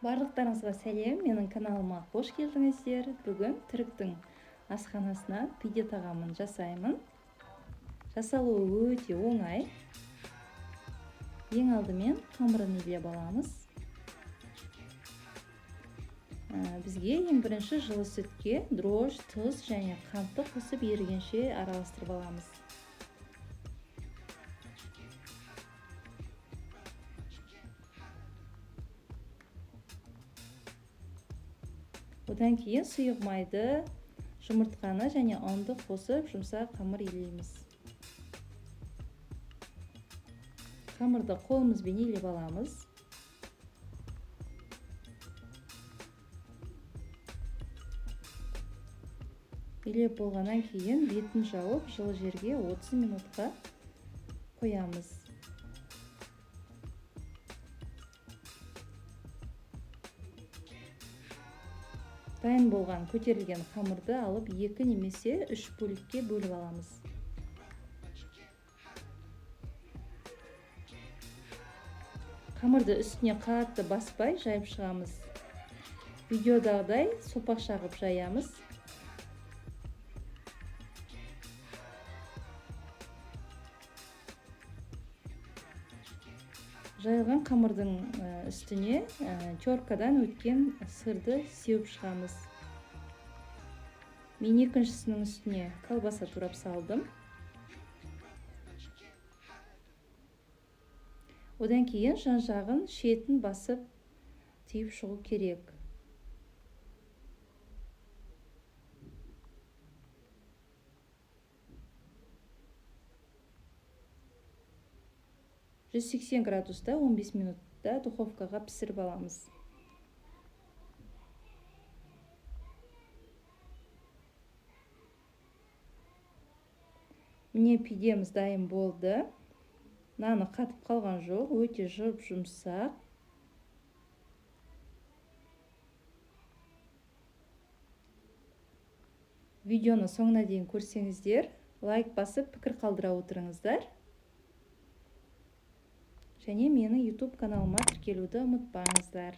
Барлықтарыңызға сәлем, менің каналыма қош келдіңіздер. Бүгін түріктің асханасынан пиде тағамын жасаймын. Жасалуы өте оңай. Ең алдымен қамырын илеп аламыз. Бізге ең бірінші жылы сүтке дрожж, тұз және қантты қосып ерігенше араластырып аламыз. Одан кейін сұйық майды, жұмыртқаны және ұнды қосып жұмсақ қамыр илейміз. Қамырды қолымызбен илеп аламыз. Илеп болғаннан кейін бетін жауып, жылы жерге 30 минутқа қоямыз. Дайын болған көтерілген қамырды алып 2 немесе 3 бөлікке бөліп аламыз. Қамырды үстіне қатты баспай жайып шығамыз. Видеодағыдай сопақ шағып жаямыз. Жайылған қамырдың үстіне теркадан өткен сырды сеуіп шығамыз. Мен екіншісінің үстіне колбаса турап салдым. Одан кейін жан-жағын шетін басып түйіп шығу керек. градуста 15 минутта духовкаға пісіріп аламыз. Міне пидеміз дайын болды. Наны қатып қалған жоқ, өте жұмсақ. Видеоны соңына дейін көрсеңіздер, лайк басып пікір қалдыра отырыңыздар. Және менің YouTube каналыма тіркелуді ұмытпаңыздар.